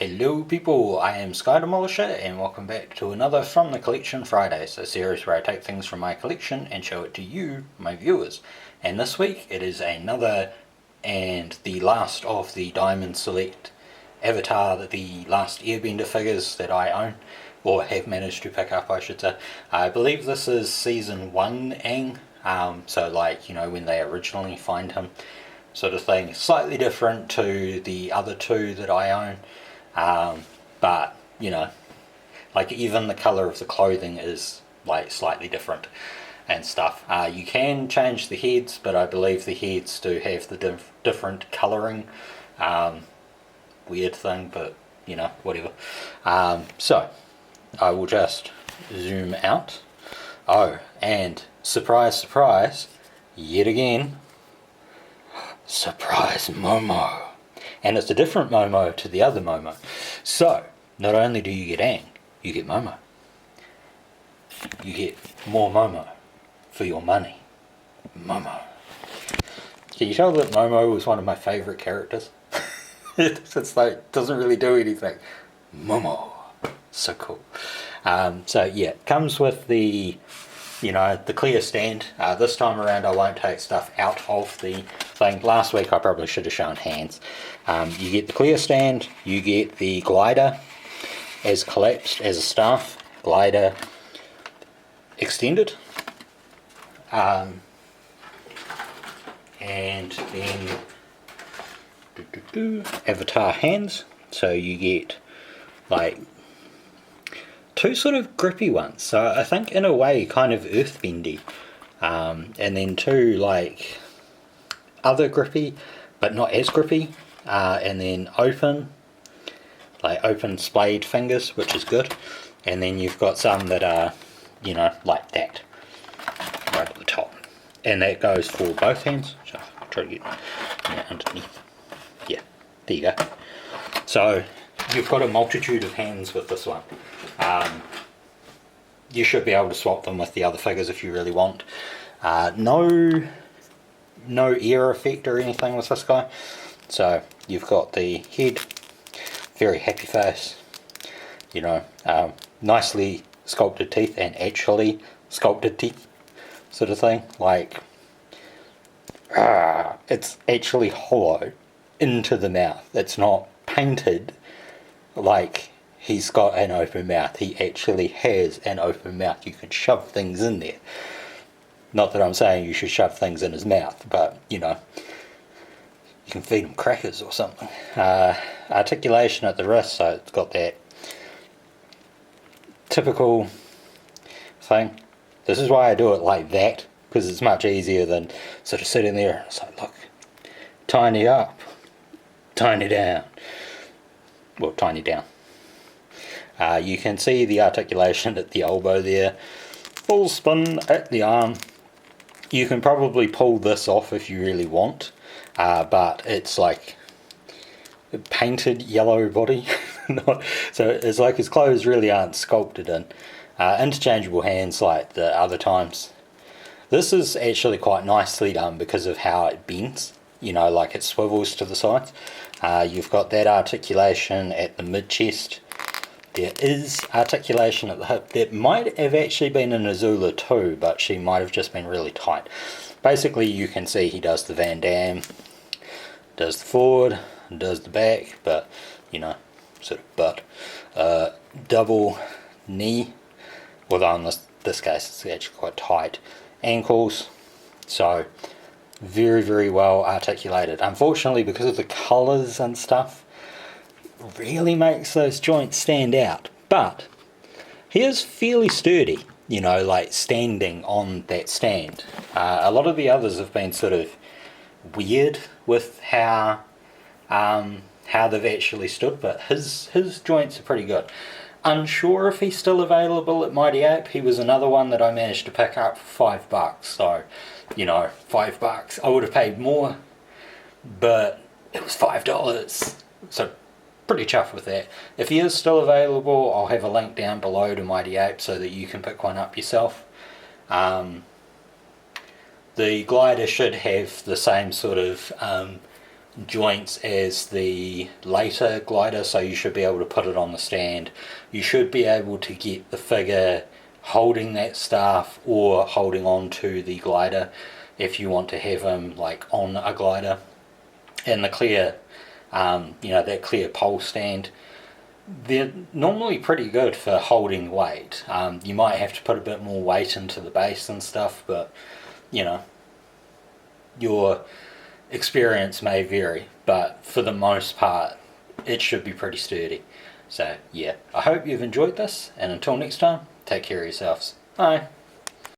Hello people, I am Sky Demolisher and welcome back to another From the Collection Fridays, a series where I take things from my collection and show it to you, my viewers. And this week it is another and the last of the Diamond Select Avatar, the last Airbender figures that I own, or have managed to pick up I should say. I believe this is Season 1 Aang, so like, you know, when they originally find him sort of thing. Slightly different to the other two that I own. But you know, like even the colour of the clothing is like slightly different and stuff. You can change the heads, but I believe the heads do have the different colouring. Weird thing, but you know, whatever. So I will just zoom out. Oh, and surprise, surprise, yet again, surprise Momo. And it's a different Momo to the other Momo. So, not only do you get Aang, you get Momo. You get more Momo for your money. Momo. Can you tell that Momo was one of my favourite characters? It's like, it doesn't really do anything. Momo. So cool. So yeah, it comes with the, you know, the clear stand. This time around I won't take stuff out of the thing. Last week I probably should have shown hands. You get the clear stand, you get the glider as collapsed as a staff, glider extended, and then avatar hands. So you get like two sort of grippy ones, so I think in a way kind of earthbendy, and then two like other grippy but not as grippy, and then open splayed fingers, which is good, and then you've got some that are, you know, like that right at the top, and that goes for both hands. So I'll try to get that underneath. Yeah, there you go. So you've got a multitude of hands with this one. You should be able to swap them with the other figures if you really want. No ear effect or anything with this guy. So you've got the head, very happy face, you know, nicely sculpted teeth, and actually sculpted teeth sort of thing. Like, it's actually hollow into the mouth. It's not painted like he's got an open mouth. He actually has an open mouth. You can shove things in there. Not that I'm saying you should shove things in his mouth, but you know, you can feed him crackers or something. Articulation at the wrist, so it's got that typical thing. This is why I do it like that, because it's much easier than sort of sitting there and it's like, look, tiny up, tiny down. Well, tiny down. You can see the articulation at the elbow there, full spin at the arm. You can probably pull this off if you really want, but it's like a painted yellow body. So it's like his clothes really aren't sculpted in. Interchangeable hands like the other times. This is actually quite nicely done because of how it bends, you know, like it swivels to the sides. You've got that articulation at the mid-chest. There is articulation at the hip. That might have actually been in Azula too, but she might have just been really tight. Basically you can see he does the Van Damme, does the forward, does the back, but you know, sort of butt. Double knee, although in this case it's actually quite tight. Ankles, so very, very well articulated. Unfortunately, because of the colours and stuff, really makes those joints stand out, but he is fairly sturdy, you know, like standing on that stand. A lot of the others have been sort of weird with how they've actually stood, but his joints are pretty good. Unsure if he's still available at Mighty Ape. He was another one that I managed to pick up for $5, so you know, $5. I would have paid more, but it was $5, so pretty chuffed with that. If he is still available, I'll have a link down below to Mighty Ape so that you can pick one up yourself. The glider should have the same sort of joints as the later glider, so you should be able to put it on the stand. You should be able to get the figure holding that staff or holding on to the glider if you want to have him like on a glider. And the clear, that clear pole stand, they're normally pretty good for holding weight. You might have to put a bit more weight into the base and stuff, but your experience may vary, but for the most part, it should be pretty sturdy. So, yeah, I hope you've enjoyed this, and until next time, take care of yourselves. Bye.